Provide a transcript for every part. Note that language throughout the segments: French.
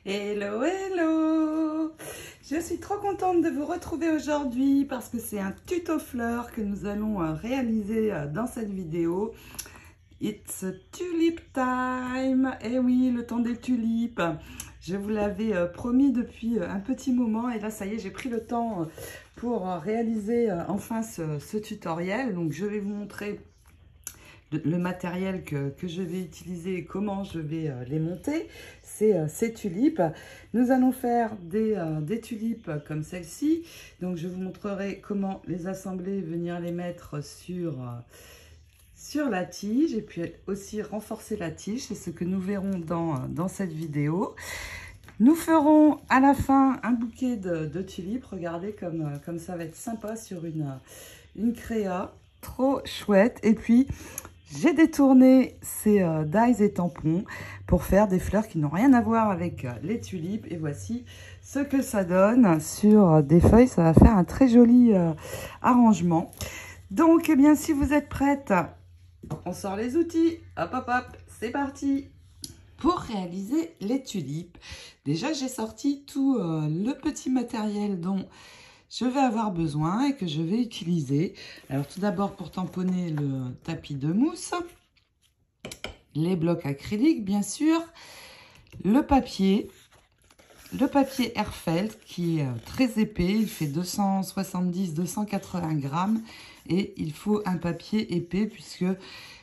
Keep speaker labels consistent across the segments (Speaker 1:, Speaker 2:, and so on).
Speaker 1: Hello, hello! Je suis trop contente de vous retrouver aujourd'hui parce que c'est un tuto fleurs que nous allons réaliser dans cette vidéo. It's tulip time! Eh oui, le temps des tulipes! Je vous l'avais promis depuis un petit moment et là, ça y est, j'ai pris le temps pour réaliser enfin ce tutoriel. Donc, je vais vous montrer le matériel que je vais utiliser et comment je vais les monter. C'est ces tulipes. Nous allons faire des tulipes comme celle-ci. Donc je vous montrerai comment les assembler, venir les mettre sur la tige et puis aussi renforcer la tige. C'est ce que nous verrons dans cette vidéo. Nous ferons à la fin un bouquet de tulipes. Regardez comme ça va être sympa sur une créa. Trop chouette. Et puis j'ai détourné ces dies et tampons pour faire des fleurs qui n'ont rien à voir avec les tulipes. Et voici ce que ça donne sur des feuilles. Ça va faire un très joli arrangement. Donc, eh bien, si vous êtes prête, on sort les outils. Hop, hop, hop, c'est parti. Pour réaliser les tulipes, déjà, j'ai sorti tout le petit matériel dont je vais avoir besoin et que je vais utiliser. Alors tout d'abord pour tamponner le tapis de mousse, les blocs acryliques bien sûr, le papier Airfelt qui est très épais, il fait 270-280 grammes et il faut un papier épais puisque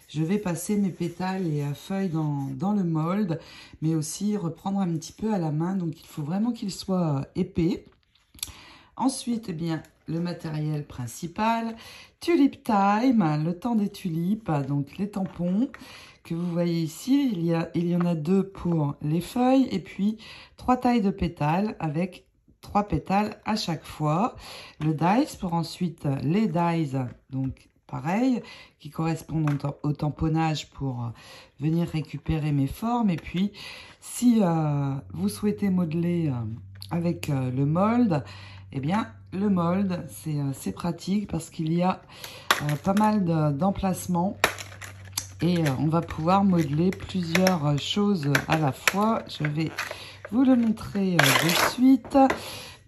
Speaker 1: je vais passer mes pétales et feuilles dans le mold, mais aussi reprendre un petit peu à la main, donc il faut vraiment qu'il soit épais. Ensuite, eh bien, le matériel principal, Tulip Time, le temps des tulipes, donc les tampons que vous voyez ici. Il y en a 2 pour les feuilles et puis 3 tailles de pétales avec 3 pétales à chaque fois. Le dies pour ensuite les dies, donc pareil, qui correspondent au tamponnage pour venir récupérer mes formes. Et puis, si vous souhaitez modeler avec le mold, eh bien, le mold, c'est pratique parce qu'il y a pas mal d'emplacements et on va pouvoir modeler plusieurs choses à la fois. Je vais vous le montrer de suite.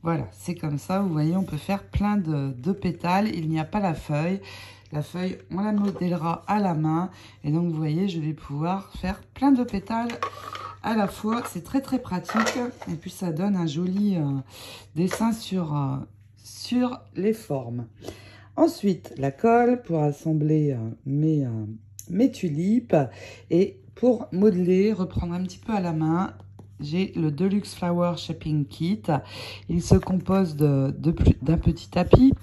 Speaker 1: Voilà, c'est comme ça. Vous voyez, on peut faire plein de pétales. Il n'y a pas la feuille. La feuille, on la modélera à la main. Et donc, vous voyez, je vais pouvoir faire plein de pétales à la fois. C'est très très pratique et puis ça donne un joli dessin sur les formes. Ensuite, la colle pour assembler mes tulipes et pour modeler, reprendre un petit peu à la main. J'ai le Deluxe Flower Shaping Kit. Il se compose d'un petit tapis,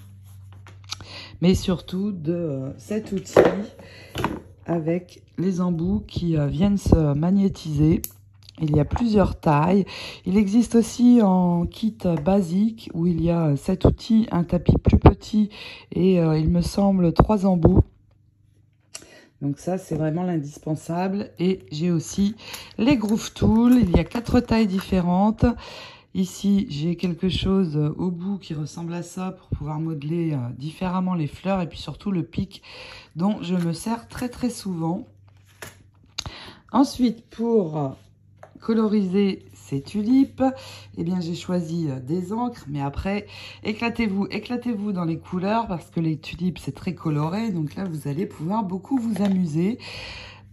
Speaker 1: mais surtout de cet outil avec les embouts qui viennent se magnétiser. Il y a plusieurs tailles. Il existe aussi en kit basique où il y a cet outil, un tapis plus petit et il me semble 3 embouts. Donc ça, c'est vraiment l'indispensable. Et j'ai aussi les Groove Tools. Il y a 4 tailles différentes. Ici, j'ai quelque chose au bout qui ressemble à ça pour pouvoir modeler différemment les fleurs et puis surtout le pic dont je me sers très très souvent. Ensuite, pour coloriser ces tulipes, eh bien j'ai choisi des encres, mais après éclatez-vous dans les couleurs parce que les tulipes c'est très coloré, donc là vous allez pouvoir beaucoup vous amuser.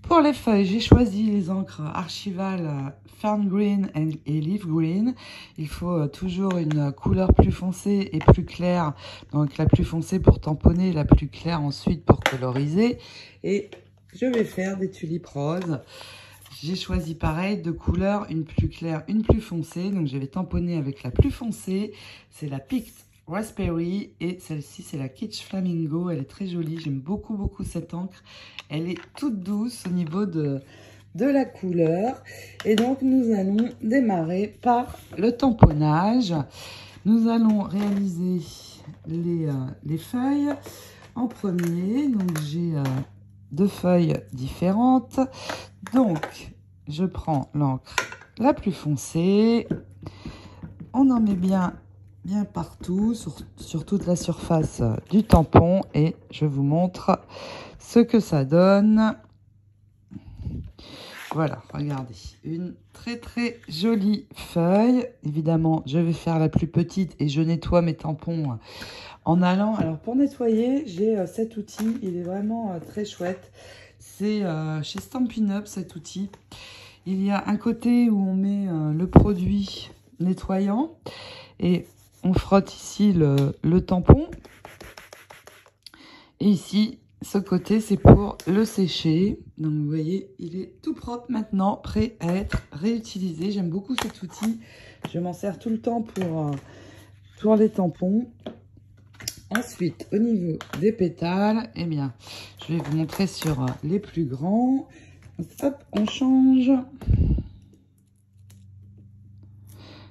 Speaker 1: Pour les feuilles, j'ai choisi les encres Archival Fern Green et Leaf Green. Il faut toujours une couleur plus foncée et plus claire, donc la plus foncée pour tamponner, la plus claire ensuite pour coloriser. Et je vais faire des tulipes roses. J'ai choisi pareil, 2 couleurs, une plus claire, une plus foncée. Donc je vais tamponner avec la plus foncée. C'est la Picked Raspberry et celle-ci c'est la Kitsch Flamingo. Elle est très jolie, j'aime beaucoup cette encre. Elle est toute douce au niveau de la couleur. Et donc nous allons démarrer par le tamponnage. Nous allons réaliser les feuilles en premier. Donc j'ai 2 feuilles différentes. Donc, je prends l'encre la plus foncée. On en met bien partout, sur toute la surface du tampon. Et je vous montre ce que ça donne. Voilà, regardez, une très très jolie feuille. Évidemment, je vais faire la plus petite et je nettoie mes tampons en allant. Alors pour nettoyer, j'ai cet outil, il est vraiment très chouette. C'est chez Stampin' Up cet outil. Il y a un côté où on met le produit nettoyant et on frotte ici le tampon. Et ici, ce côté, c'est pour le sécher. Donc, vous voyez, il est tout propre maintenant, prêt à être réutilisé. J'aime beaucoup cet outil. Je m'en sers tout le temps pour les tampons. Ensuite, au niveau des pétales, eh bien, je vais vous montrer sur les plus grands. Donc, hop, on change.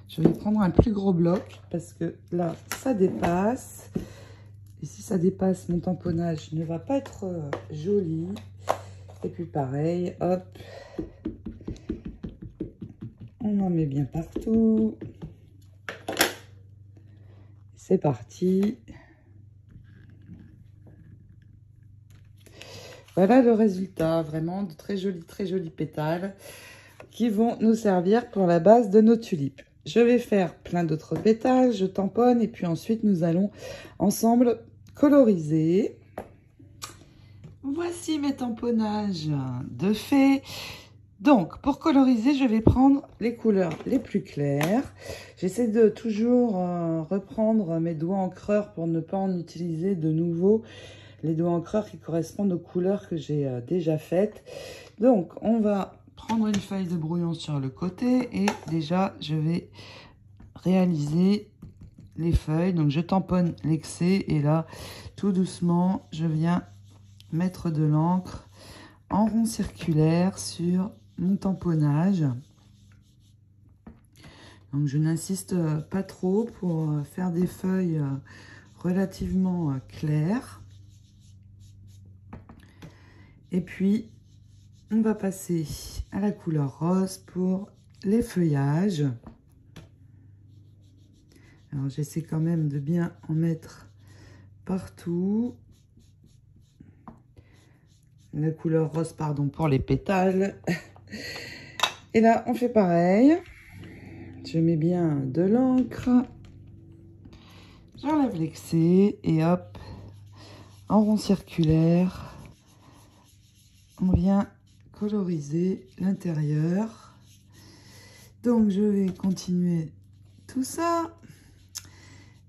Speaker 1: Je vais prendre un plus gros bloc parce que là, ça dépasse. Et si ça dépasse, mon tamponnage ne va pas être joli. Et puis pareil, hop. On en met bien partout. C'est parti. Voilà le résultat, vraiment de très jolis pétales qui vont nous servir pour la base de nos tulipes. Je vais faire plein d'autres pétales, je tamponne et puis ensuite nous allons ensemble coloriser. Voici mes tamponnages de fait. Donc, pour coloriser, je vais prendre les couleurs les plus claires. J'essaie de toujours reprendre mes doigts encreurs pour ne pas en utiliser de nouveau. Les doigts encreurs qui correspondent aux couleurs que j'ai déjà faites. Donc, on va prendre une feuille de brouillon sur le côté et déjà, je vais réaliser les feuilles. Donc, je tamponne l'excès et là, tout doucement, je viens mettre de l'encre en rond circulaire sur mon tamponnage. Donc, je n'insiste pas trop pour faire des feuilles relativement claires. Et puis, on va passer à la couleur rose pour les feuillages. Alors, j'essaie quand même de bien en mettre partout. La couleur rose, pardon, pour les pétales. Et là, on fait pareil. Je mets bien de l'encre. J'enlève l'excès et hop, en rond circulaire, on vient coloriser l'intérieur. Donc, je vais continuer tout ça.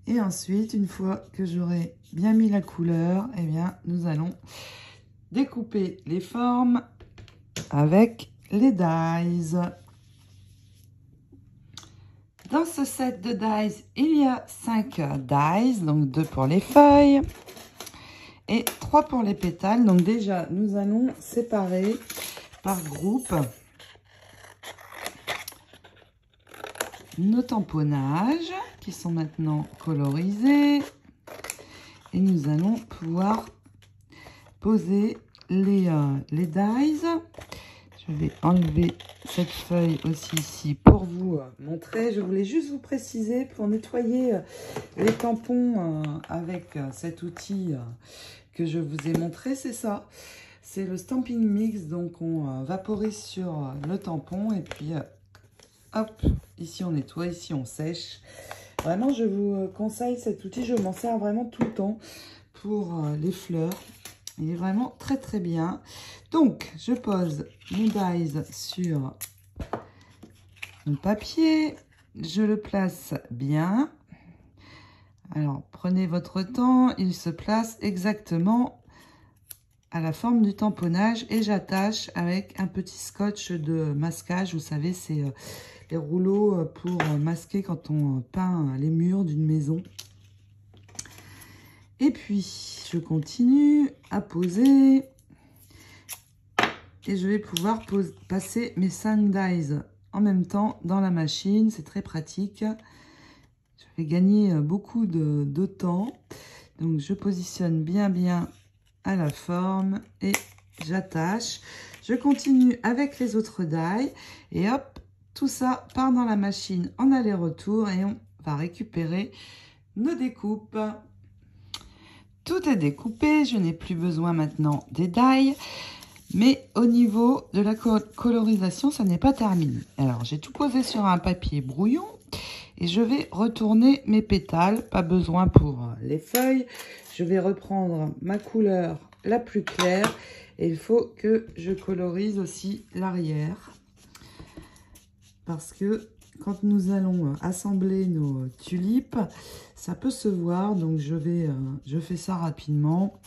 Speaker 1: Et ensuite, une fois que j'aurai bien mis la couleur, eh bien, nous allons découper les formes avec les dies. Dans ce set de dies, il y a 5 dies, donc 2 pour les feuilles et 3 pour les pétales. Donc déjà, nous allons séparer par groupe nos tamponnages qui sont maintenant colorisés. Et nous allons pouvoir poser les dies. Je vais enlever cette feuille aussi ici pour vous montrer. Je voulais juste vous préciser, pour nettoyer les tampons avec cet outil que je vous ai montré, c'est ça. C'est le Stampin' Mix, donc on vaporise sur le tampon et puis hop, ici on nettoie, ici on sèche. Vraiment, je vous conseille cet outil, je m'en sers vraiment tout le temps pour les fleurs. Il est vraiment très très bien. Donc, je pose mon dies sur mon papier. Je le place bien. Alors, prenez votre temps. Il se place exactement à la forme du tamponnage. Et j'attache avec un petit scotch de masquage. Vous savez, c'est les rouleaux pour masquer quand on peint les murs d'une maison. Et puis, je continue à poser. Et je vais pouvoir passer mes 5 dies en même temps dans la machine. C'est très pratique. Je vais gagner beaucoup de temps. Donc, je positionne bien à la forme et j'attache. Je continue avec les autres dies. Et hop, tout ça part dans la machine en aller-retour. Et on va récupérer nos découpes. Tout est découpé, je n'ai plus besoin maintenant des dies. Mais au niveau de la colorisation, ça n'est pas terminé. Alors, j'ai tout posé sur un papier brouillon et je vais retourner mes pétales. Pas besoin pour les feuilles. Je vais reprendre ma couleur la plus claire et il faut que je colorise aussi l'arrière. Parce que quand nous allons assembler nos tulipes, ça peut se voir. Donc, je fais ça rapidement.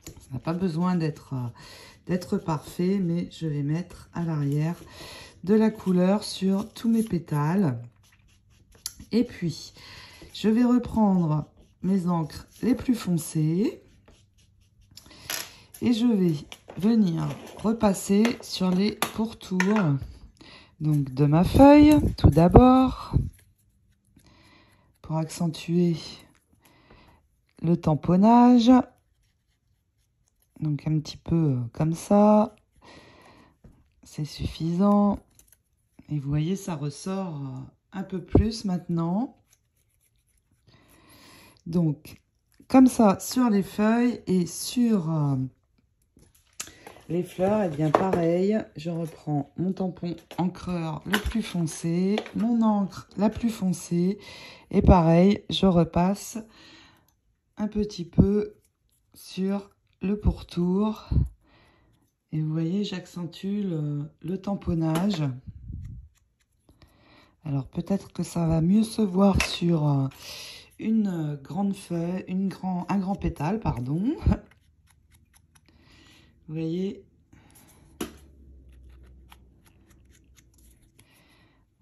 Speaker 1: Ça n'a pas besoin d'être parfait, mais je vais mettre à l'arrière de la couleur sur tous mes pétales. Et puis, je vais reprendre mes encres les plus foncées et je vais venir repasser sur les pourtours donc de ma feuille, tout d'abord, pour accentuer le tamponnage. Donc un petit peu comme ça, c'est suffisant. Et vous voyez, ça ressort un peu plus maintenant. Donc, comme ça, sur les feuilles et sur les fleurs, et bien pareil, je reprends mon tampon encreur le plus foncé, mon encre la plus foncée, et pareil, je repasse un petit peu sur le pourtour. Et vous voyez, j'accentue le tamponnage. Alors peut-être que ça va mieux se voir sur une grande feuille, un grand pétale, pardon. Vous voyez,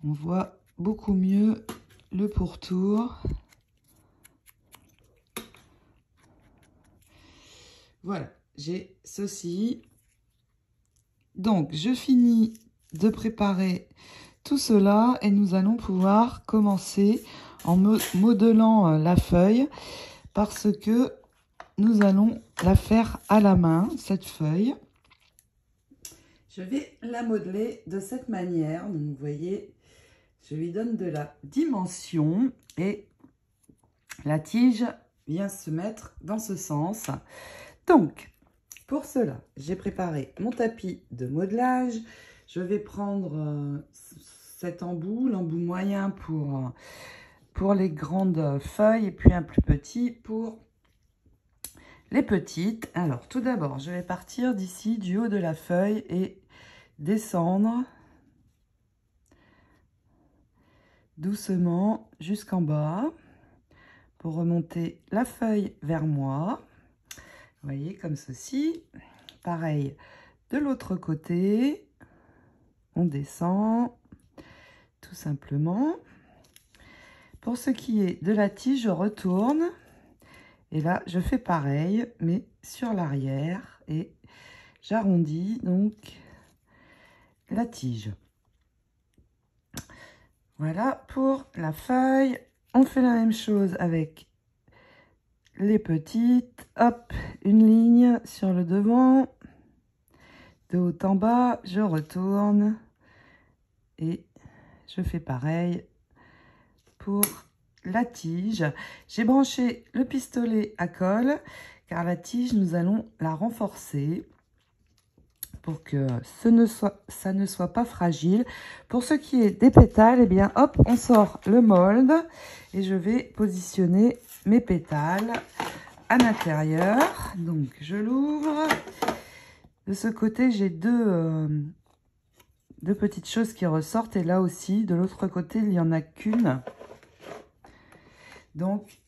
Speaker 1: on voit beaucoup mieux le pourtour. Voilà, j'ai ceci. Donc, je finis de préparer tout cela et nous allons pouvoir commencer en modelant la feuille parce que nous allons la faire à la main, cette feuille. Je vais la modeler de cette manière. Donc, vous voyez, je lui donne de la dimension et la tige vient se mettre dans ce sens. Donc, pour cela, j'ai préparé mon tapis de modelage. Je vais prendre cet embout, l'embout moyen pour les grandes feuilles et puis un plus petit pour les petites. Alors, tout d'abord, je vais partir d'ici, du haut de la feuille et descendre doucement jusqu'en bas pour remonter la feuille vers moi. Vous voyez, comme ceci. Pareil, de l'autre côté, on descend tout simplement. Pour ce qui est de la tige, je retourne. Et là, je fais pareil, mais sur l'arrière. Et j'arrondis donc la tige. Voilà pour la feuille. On fait la même chose avec les petites. Hop, une ligne sur le devant. De haut en bas, je retourne. Et je fais pareil pour la tige. J'ai branché le pistolet à colle car la tige, nous allons la renforcer pour que ça ne soit pas fragile. Pour ce qui est des pétales, eh bien hop, on sort le mold et je vais positionner mes pétales à l'intérieur. Donc je l'ouvre. De ce côté, j'ai deux petites choses qui ressortent et là aussi, de l'autre côté, il n'y en a qu'une. Donc,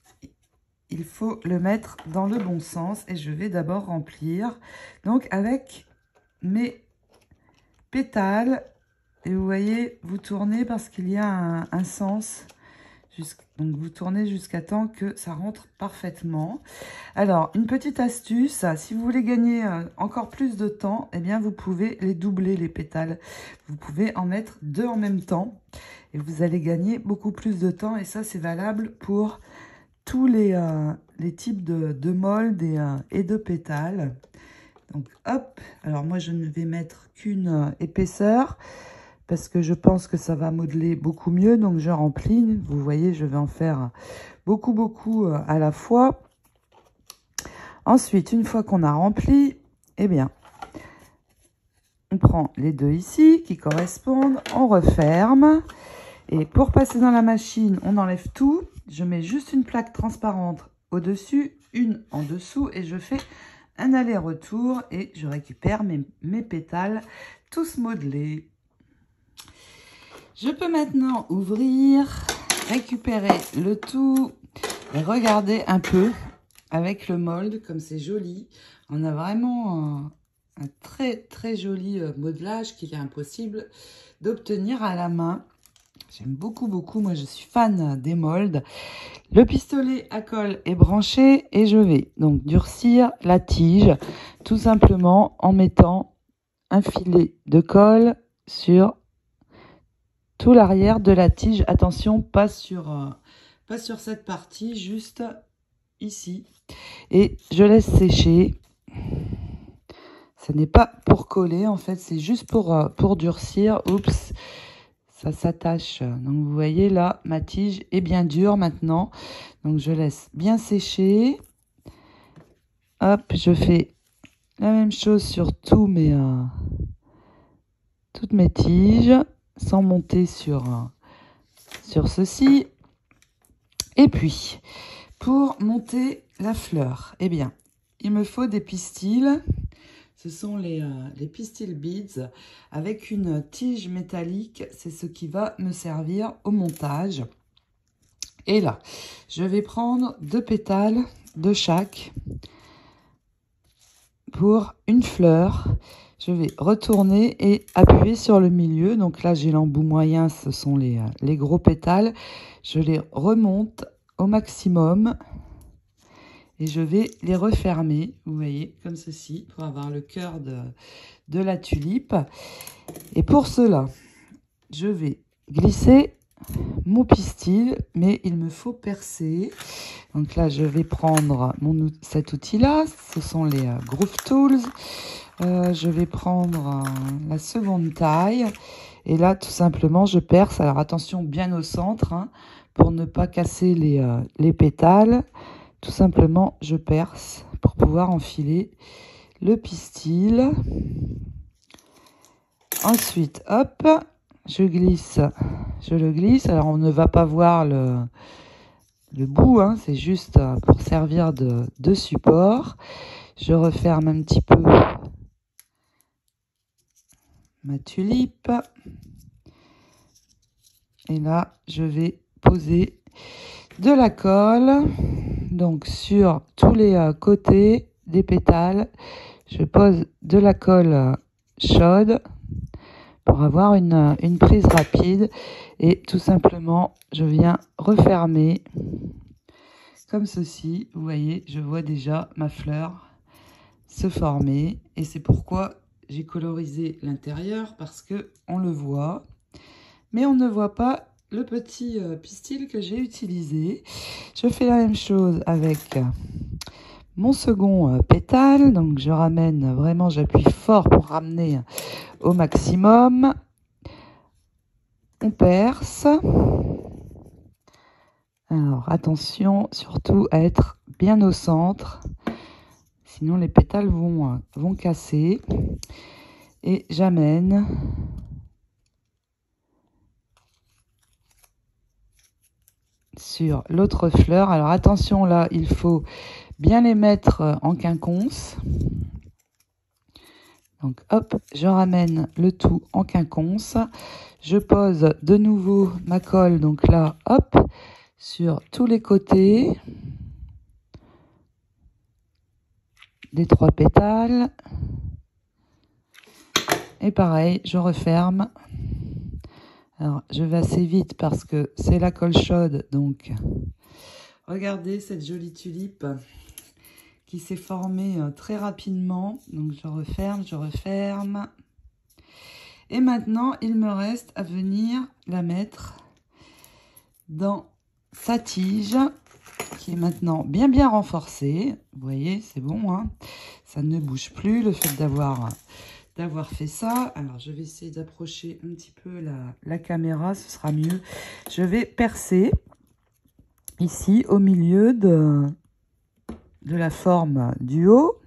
Speaker 1: il faut le mettre dans le bon sens et je vais d'abord remplir. Donc, avec mes pétales, et vous voyez, vous tournez parce qu'il y a un sens. Donc, vous tournez jusqu'à temps que ça rentre parfaitement. Alors, une petite astuce, si vous voulez gagner encore plus de temps, eh bien, vous pouvez les doubler, les pétales. Vous pouvez en mettre deux en même temps et vous allez gagner beaucoup plus de temps. Et ça, c'est valable pour tous les types de moldes et de pétales. Donc, hop. Alors, moi, je ne vais mettre qu'une épaisseur parce que je pense que ça va modeler beaucoup mieux. Donc, je remplis. Vous voyez, je vais en faire beaucoup à la fois. Ensuite, une fois qu'on a rempli, eh bien, On prend les deux ici qui correspondent, on referme. Et pour passer dans la machine, on enlève tout. Je mets juste une plaque transparente au-dessus, une en dessous et je fais un aller-retour et je récupère mes pétales tous modelés. Je peux maintenant ouvrir, récupérer le tout et regarder un peu avec le mold comme c'est joli. On a vraiment un très très joli modelage qu'il est impossible d'obtenir à la main. J'aime beaucoup, beaucoup. Moi, je suis fan des molds. Le pistolet à colle est branché et je vais donc durcir la tige tout simplement en mettant un filet de colle sur tout l'arrière de la tige. Attention, pas sur cette partie, juste ici. Et je laisse sécher. Ce n'est pas pour coller, en fait, c'est juste pour durcir. Oups! Ça s'attache. Donc, vous voyez, là, ma tige est bien dure maintenant. Donc, je laisse bien sécher. Hop, je fais la même chose sur toutes mes tiges, sans monter sur ceci. Et puis, pour monter la fleur, eh bien, il me faut des pistils. Ce sont les pistil beads avec une tige métallique. C'est ce qui va me servir au montage. Et là, je vais prendre 2 pétales de chaque pour une fleur. Je vais retourner et appuyer sur le milieu. Donc là, j'ai l'embout moyen, ce sont les gros pétales. Je les remonte au maximum. Et je vais les refermer, vous voyez, comme ceci, pour avoir le cœur de la tulipe. Et pour cela, je vais glisser mon pistil, mais il me faut percer. Donc là, je vais prendre cet outil-là, ce sont les Groove Tools. Je vais prendre la seconde taille. Et là, tout simplement, je perce. Alors attention, bien au centre, hein, pour ne pas casser les pétales. Tout simplement, je perce pour pouvoir enfiler le pistil. Ensuite, hop, je le glisse. Alors, on ne va pas voir le bout, hein, c'est juste pour servir de support. Je referme un petit peu ma tulipe. Et là, je vais poser de la colle. Donc, sur tous les côtés des pétales, je pose de la colle chaude pour avoir une prise rapide. Et tout simplement, je viens refermer comme ceci. Vous voyez, je vois déjà ma fleur se former. Et c'est pourquoi j'ai colorisé l'intérieur, parce qu'on le voit. Mais on ne voit pas le petit pistil que j'ai utilisé. Je fais la même chose avec mon second pétale. Donc je ramène vraiment, j'appuie fort pour ramener au maximum. On perce. Alors attention surtout à être bien au centre. Sinon les pétales vont casser. Et j'amène sur l'autre fleur. Alors attention là, il faut bien les mettre en quinconce. Donc hop, je ramène le tout en quinconce. Je pose de nouveau ma colle, donc là, hop, sur tous les côtés des 3 pétales. Et pareil, je referme. Alors, je vais assez vite parce que c'est la colle chaude, donc regardez cette jolie tulipe qui s'est formée très rapidement. Donc, je referme. Et maintenant, il me reste à venir la mettre dans sa tige qui est maintenant bien renforcée. Vous voyez, c'est bon, hein, ça ne bouge plus, le fait d'avoir fait ça. Alors, je vais essayer d'approcher un petit peu la caméra, ce sera mieux. Je vais percer ici au milieu de la forme du haut.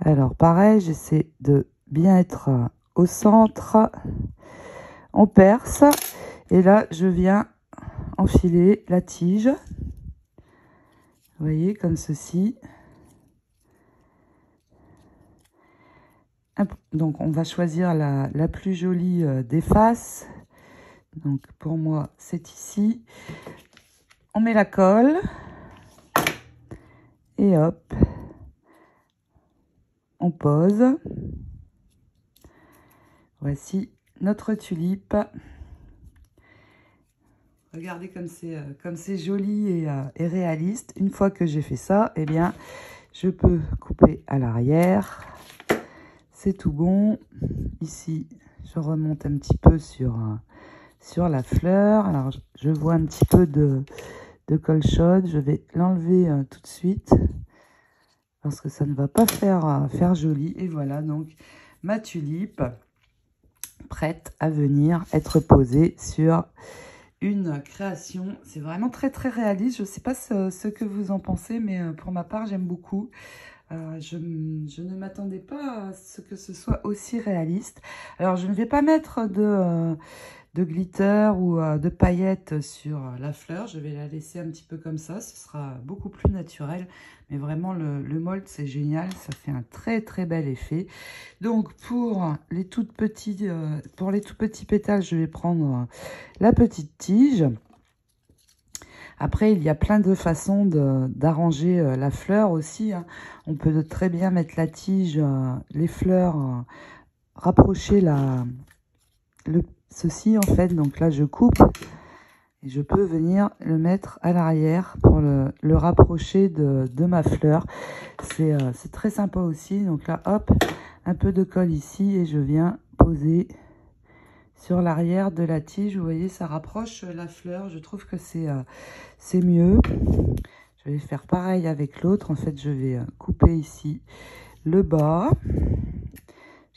Speaker 1: Alors, pareil, j'essaie de bien être au centre, on perce. Et là, je viens enfiler la tige. Vous voyez, comme ceci. Donc, on va choisir la plus jolie des faces. Donc, pour moi, c'est ici. On met la colle. Et hop. On pose. Voici notre tulipe. Regardez comme c'est joli et réaliste. Une fois que j'ai fait ça, eh bien, je peux couper à l'arrière. C'est tout bon. Ici, je remonte un petit peu sur la fleur. Alors, je vois un petit peu de colle chaude. Je vais l'enlever tout de suite parce que ça ne va pas faire joli. Et voilà donc ma tulipe prête à venir être posée sur une création. C'est vraiment très très réaliste. Je ne sais pas ce que vous en pensez, mais pour ma part, j'aime beaucoup. Je ne m'attendais pas à ce que ce soit aussi réaliste. Alors, je ne vais pas mettre de glitter ou de paillettes sur la fleur. Je vais la laisser un petit peu comme ça. Ce sera beaucoup plus naturel. Mais vraiment, le mold, c'est génial. Ça fait un très, très bel effet. Donc, pour les tout petits pétales, je vais prendre la petite tige. Après, il y a plein de façons d'arranger la fleur aussi. Hein. On peut très bien mettre la tige, les fleurs, rapprocher ceci en fait. Donc là, je coupe et je peux venir le mettre à l'arrière pour le rapprocher de ma fleur. C'est très sympa aussi. Donc là, hop, un peu de colle ici et je viens poser sur l'arrière de la tige. Vous voyez, ça rapproche la fleur. Je trouve que c'est mieux. Je vais faire pareil avec l'autre. En fait, je vais couper ici le bas.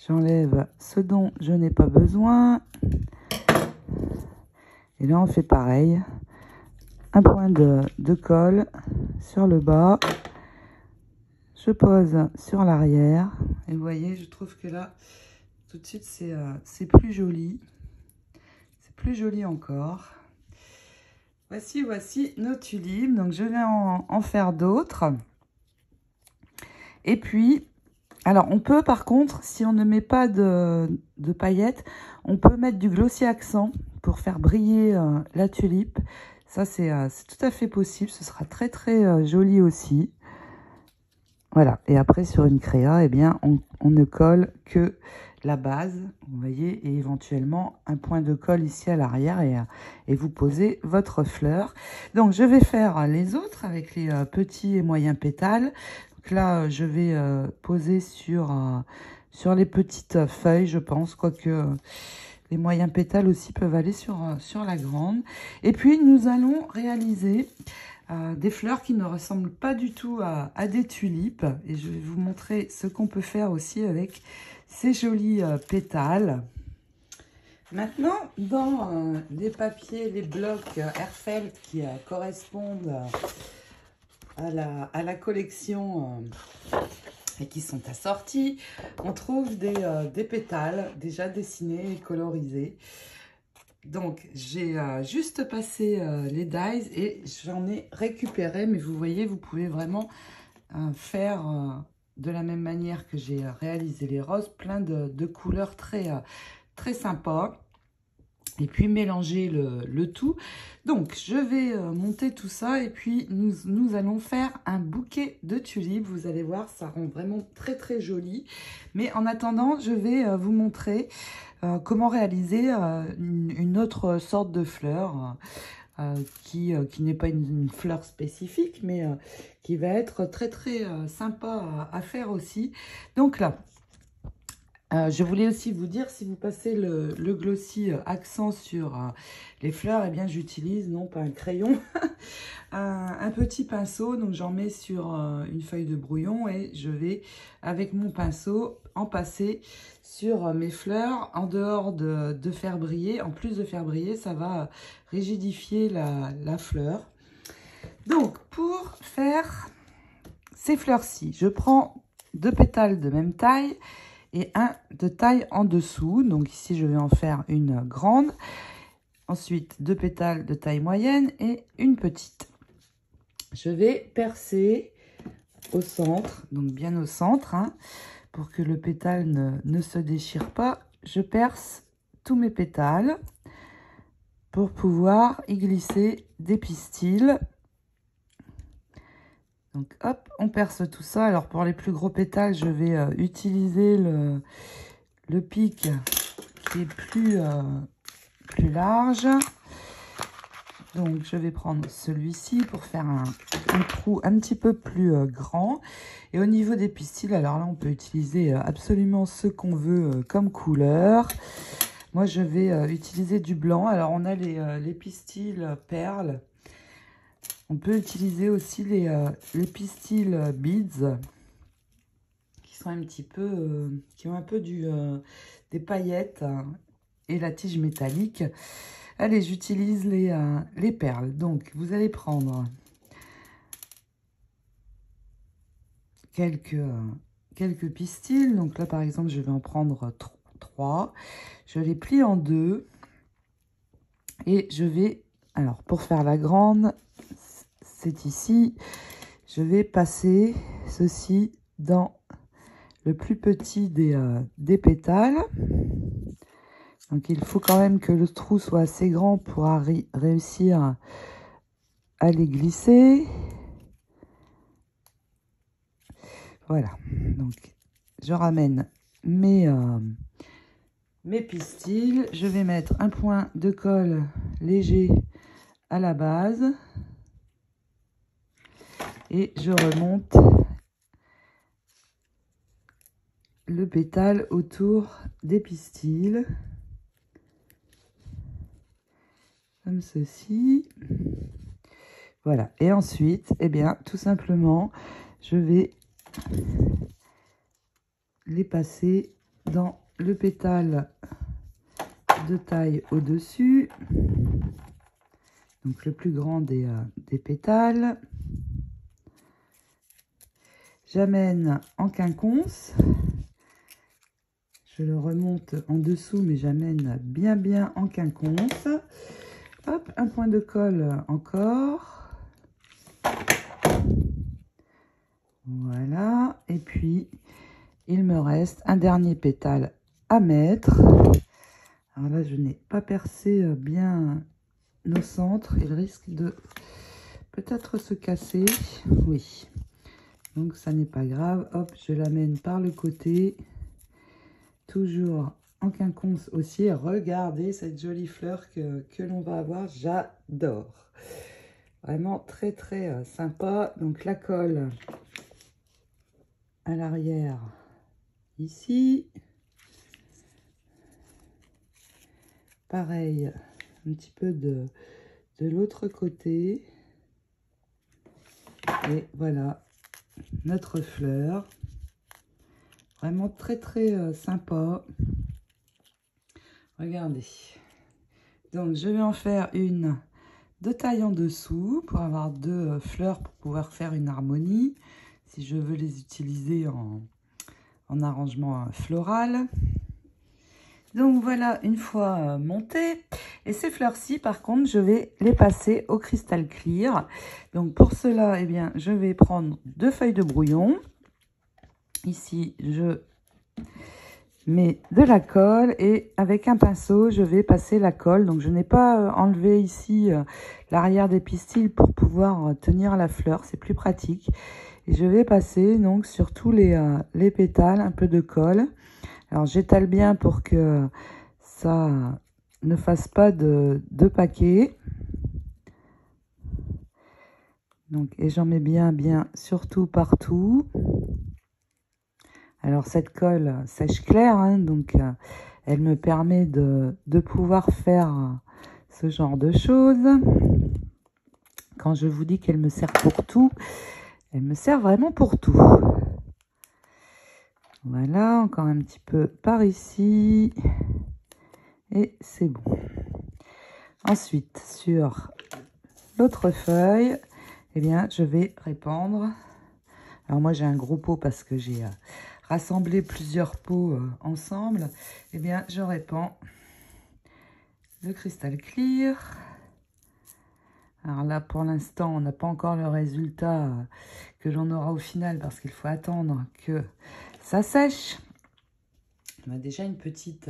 Speaker 1: J'enlève ce dont je n'ai pas besoin. Et là, on fait pareil. Un point de colle sur le bas. Je pose sur l'arrière. Et vous voyez, je trouve que là, tout de suite, c'est plus joli. C'est plus joli encore. Voici nos tulipes. Donc, je vais en faire d'autres. Et puis, alors, on peut, par contre, si on ne met pas de paillettes, on peut mettre du glossy accent pour faire briller la tulipe. Ça, c'est tout à fait possible. Ce sera très, très joli aussi. Voilà. Et après, sur une créa, eh bien, on ne colle que la base, vous voyez, et éventuellement un point de colle ici à l'arrière et vous posez votre fleur. Donc, je vais faire les autres avec les petits et moyens pétales. Donc là, je vais poser sur les petites feuilles, je pense, quoique les moyens pétales aussi peuvent aller sur la grande. Et puis, nous allons réaliser des fleurs qui ne ressemblent pas du tout à des tulipes. Et je vais vous montrer ce qu'on peut faire aussi avec ces jolis pétales. Maintenant, dans les papiers, les blocs Airfelt qui correspondent à la collection et qui sont assortis, on trouve des pétales déjà dessinés et colorisés. Donc, j'ai juste passé les dies et j'en ai récupéré, mais vous voyez, vous pouvez vraiment faire de la même manière que j'ai réalisé les roses, plein de couleurs très sympas. Et puis mélanger le tout. Donc, je vais monter tout ça et puis nous allons faire un bouquet de tulipes. Vous allez voir, ça rend vraiment très très joli. Mais en attendant, je vais vous montrer comment réaliser une autre sorte de fleur qui n'est pas une fleur spécifique, mais qui va être très très sympa à faire aussi. Donc là, je voulais aussi vous dire, si vous passez le glossy accent sur les fleurs, eh bien j'utilise, non pas un crayon, un petit pinceau. Donc j'en mets sur une feuille de brouillon et je vais, avec mon pinceau, en passer sur mes fleurs. En dehors de faire briller, en plus de faire briller, ça va rigidifier la fleur. Donc pour faire ces fleurs-ci, je prends 2 pétales de même taille. et un de taille en dessous. Donc ici, je vais en faire une grande. Ensuite, 2 pétales de taille moyenne et une petite. Je vais percer au centre, donc bien au centre, hein, pour que le pétale ne se déchire pas. Je perce tous mes pétales pour pouvoir y glisser des pistils. Donc hop, on perce tout ça. Alors pour les plus gros pétales, je vais utiliser le pic qui est plus large. Donc je vais prendre celui-ci pour faire un trou un petit peu plus grand. Et au niveau des pistils, alors là on peut utiliser absolument ce qu'on veut comme couleur. Moi je vais utiliser du blanc. Alors on a les pistils perles. On peut utiliser aussi les pistils beads qui sont un petit peu, qui ont un peu des paillettes et la tige métallique. Allez, j'utilise les perles. Donc, vous allez prendre quelques pistils. Donc là, par exemple, je vais en prendre 3. Je les plie en 2. Et je vais, alors, pour faire la grande, c'est ici. Je vais passer ceci dans le plus petit des pétales. Donc, il faut quand même que le trou soit assez grand pour réussir à les glisser. Voilà. Donc, je ramène mes pistils. Je vais mettre un point de colle léger à la base. Et je remonte le pétale autour des pistils. Comme ceci. Voilà. Et ensuite, eh bien, tout simplement, je vais les passer dans le pétale de taille au-dessus. Donc, le plus grand des pétales. J'amène en quinconce. Je le remonte en dessous, mais j'amène bien en quinconce. Hop, un point de colle encore. Voilà. Et puis, il me reste un dernier pétale à mettre. Alors là, je n'ai pas percé bien au centre. Il risque de peut-être se casser. Oui. Donc, ça n'est pas grave. Hop, je l'amène par le côté. Toujours en quinconce aussi. Regardez cette jolie fleur que l'on va avoir. J'adore. Vraiment très sympa. Donc la colle à l'arrière ici. Pareil, un petit peu de l'autre côté. Et voilà notre fleur. Vraiment très sympa. Regardez. Donc je vais en faire une de taille en dessous pour avoir 2 fleurs pour pouvoir faire une harmonie. Si je veux les utiliser en arrangement floral. Donc voilà, une fois montées. Et ces fleurs-ci, par contre, je vais les passer au cristal clear. Donc pour cela, eh bien, je vais prendre 2 feuilles de brouillon. Ici, je mets de la colle et avec un pinceau, je vais passer la colle. Donc je n'ai pas enlevé ici l'arrière des pistils pour pouvoir tenir la fleur. C'est plus pratique. Et je vais passer donc sur tous les pétales un peu de colle. Alors j'étale bien pour que ça ne fasse pas de paquets. Donc, et j'en mets bien surtout partout. Alors cette colle sèche clair, hein, donc elle me permet de pouvoir faire ce genre de choses. Quand je vous dis qu'elle me sert pour tout, elle me sert vraiment pour tout. Voilà, encore un petit peu par ici. Et c'est bon. Ensuite, sur l'autre feuille, eh bien, je vais répandre. Alors moi, j'ai un gros pot parce que j'ai rassembler plusieurs pots ensemble, eh bien, je répands le cristal clear. Alors là, pour l'instant, on n'a pas encore le résultat que l'on aura au final parce qu'il faut attendre que ça sèche. On a déjà une petite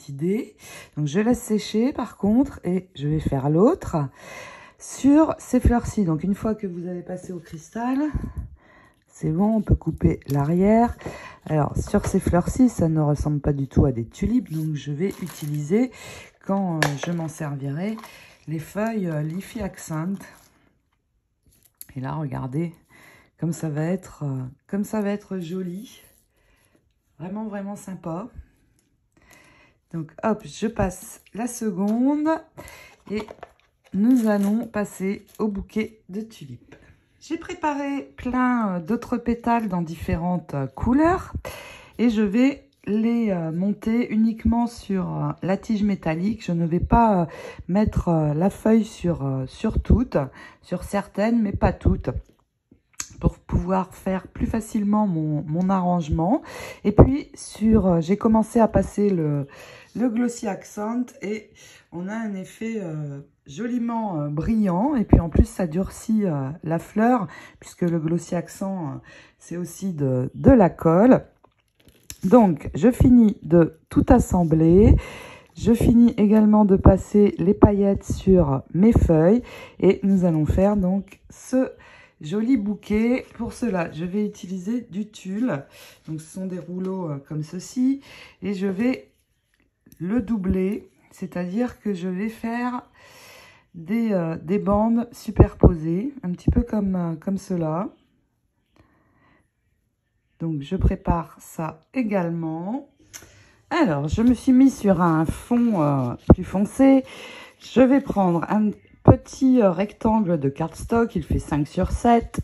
Speaker 1: idée. Donc, je laisse sécher par contre et je vais faire l'autre sur ces fleurs-ci. Donc, une fois que vous avez passé au cristal, c'est bon, on peut couper l'arrière. Alors, sur ces fleurs-ci, ça ne ressemble pas du tout à des tulipes. Donc, je vais utiliser, quand je m'en servirai, les feuilles Leafy Accent. Et là, regardez, comme ça va être joli. Vraiment, vraiment sympa. Donc, hop, je passe la seconde. Et nous allons passer au bouquet de tulipes. J'ai préparé plein d'autres pétales dans différentes couleurs. Et je vais les monter uniquement sur la tige métallique. Je ne vais pas mettre la feuille sur toutes, sur certaines, mais pas toutes, pour pouvoir faire plus facilement mon arrangement. Et puis, j'ai commencé à passer le Glossy Accent et on a un effet joliment brillant. Et puis, en plus, ça durcit la fleur, puisque le Glossy Accent, c'est aussi de la colle. Donc, je finis de tout assembler. Je finis également de passer les paillettes sur mes feuilles. Et nous allons faire donc ce joli bouquet. Pour cela, je vais utiliser du tulle. Donc, ce sont des rouleaux comme ceci. Et je vais le doubler. C'est-à-dire que je vais faire des bandes superposées. Un petit peu comme cela. Donc, je prépare ça également. Alors, je me suis mis sur un fond plus foncé. Je vais prendre un petit rectangle de cardstock. Il fait 5 sur 7.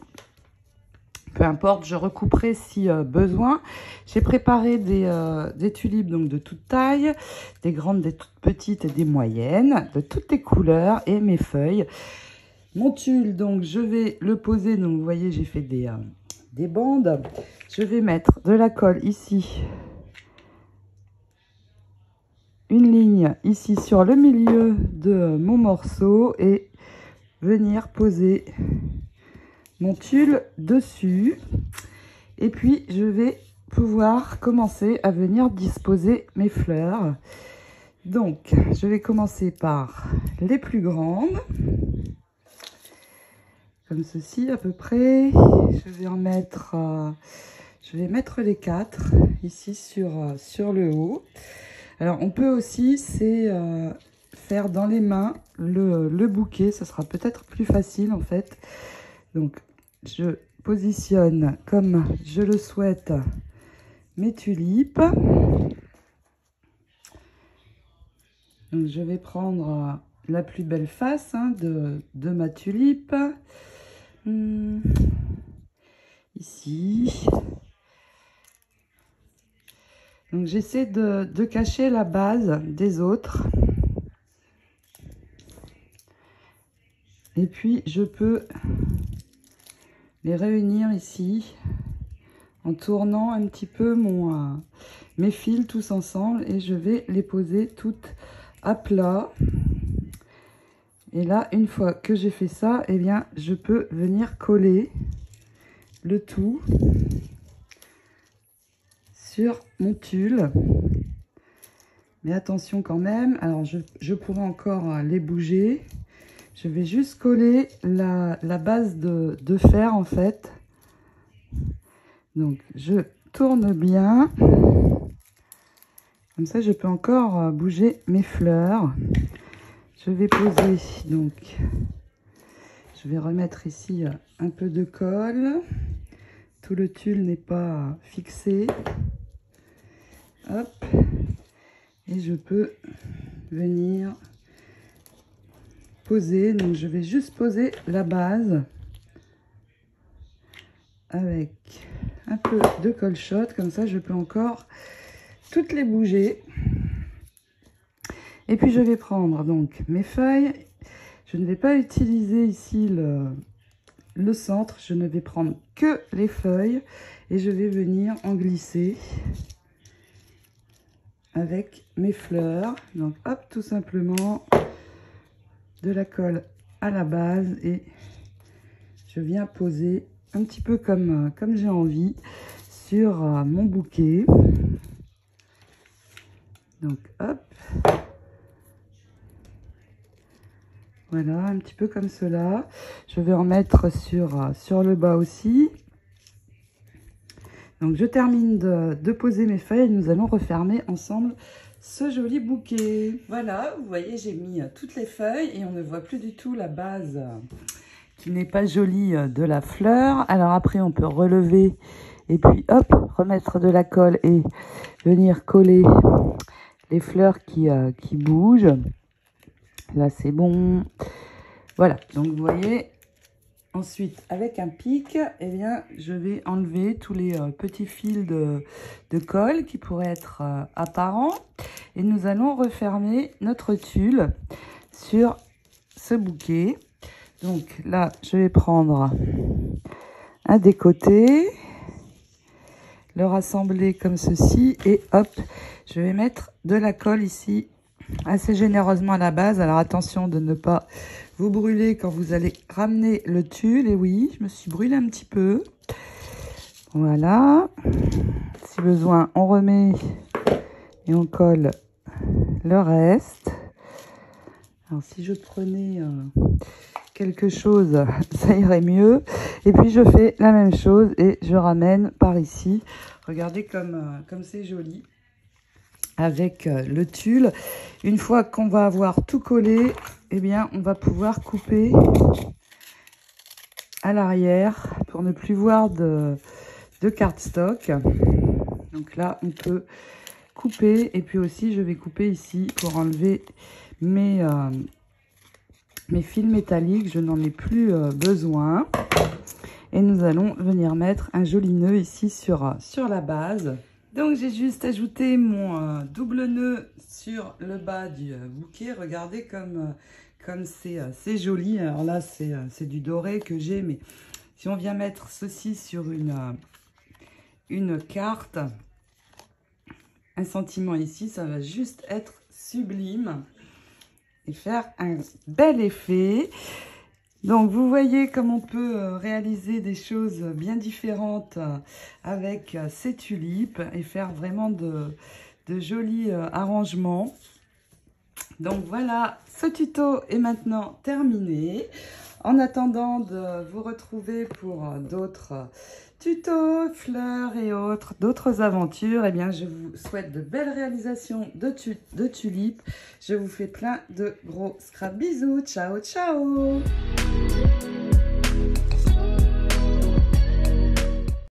Speaker 1: Peu importe, je recouperai si besoin. J'ai préparé des tulipes donc de toute taille, des grandes, des toutes petites et des moyennes, de toutes les couleurs et mes feuilles. Mon tulle, donc, je vais le poser. Donc, vous voyez, j'ai fait des bandes. Je vais mettre de la colle ici, une ligne ici sur le milieu de mon morceau et venir poser mon tulle dessus. Et puis, je vais pouvoir commencer à venir disposer mes fleurs. Donc, je vais commencer par les plus grandes. Comme ceci à peu près. Je vais mettre les 4 ici sur le haut. Alors on peut aussi faire dans les mains le bouquet, ça sera peut-être plus facile en fait. Donc je positionne comme je le souhaite mes tulipes. Donc, je vais prendre la plus belle face de ma tulipe. Ici. Donc j'essaie de cacher la base des autres. Et puis je peux les réunir ici en tournant un petit peu mes fils tous ensemble et je vais les poser toutes à plat. Et là, une fois que j'ai fait ça, eh bien, je peux venir coller le tout sur mon tulle. Mais attention quand même, alors je pourrais encore les bouger. Je vais juste coller la base de fer en fait. Donc je tourne bien. Comme ça, je peux encore bouger mes fleurs. Je vais poser, donc, je vais remettre ici un peu de colle. Tout le tulle n'est pas fixé. Hop. Et je peux venir poser. Donc, je vais juste poser la base avec un peu de colle shot. Comme ça, je peux encore toutes les bouger. Et puis, je vais prendre donc mes feuilles. Je ne vais pas utiliser ici le centre, je ne vais prendre que les feuilles et je vais venir en glisser avec mes fleurs. Donc hop, tout simplement de la colle à la base et je viens poser un petit peu comme j'ai envie sur mon bouquet. Donc hop, voilà, un petit peu comme cela. Je vais en mettre sur le bas aussi. Donc je termine de poser mes feuilles et nous allons refermer ensemble ce joli bouquet. Voilà, vous voyez, j'ai mis toutes les feuilles et on ne voit plus du tout la base qui n'est pas jolie de la fleur. Alors après, on peut relever et puis hop, remettre de la colle et venir coller les fleurs qui bougent. Là, c'est bon. Voilà, donc vous voyez, ensuite, avec un pic, eh bien, je vais enlever tous les petits fils de colle qui pourraient être apparents. Et nous allons refermer notre tulle sur ce bouquet. Donc là, je vais prendre un des côtés, le rassembler comme ceci et hop, je vais mettre de la colle ici assez généreusement à la base. Alors attention de ne pas vous brûler quand vous allez ramener le tulle. Et oui, je me suis brûlée un petit peu. Voilà. Si besoin, on remet et on colle le reste. Alors si je prenais quelque chose, ça irait mieux. Et puis je fais la même chose et je ramène par ici. Regardez comme c'est joli avec le tulle. Une fois qu'on va avoir tout collé, eh bien on va pouvoir couper à l'arrière pour ne plus voir de cardstock. Donc là on peut couper et puis aussi je vais couper ici pour enlever mes fils métalliques. Je n'en ai plus besoin et nous allons venir mettre un joli nœud ici sur la base. Donc j'ai juste ajouté mon double nœud sur le bas du bouquet. Regardez comme c'est joli. Alors là c'est du doré que j'ai, mais si on vient mettre ceci sur une carte, un sentiment ici, ça va juste être sublime et faire un bel effet. Donc, vous voyez comme on peut réaliser des choses bien différentes avec ces tulipes et faire vraiment de jolis arrangements. Donc, voilà, ce tuto est maintenant terminé. En attendant de vous retrouver pour d'autres tutos, fleurs et autres, d'autres aventures, eh bien, je vous souhaite de belles réalisations de tulipes. Je vous fais plein de gros scrap bisous. Ciao, ciao!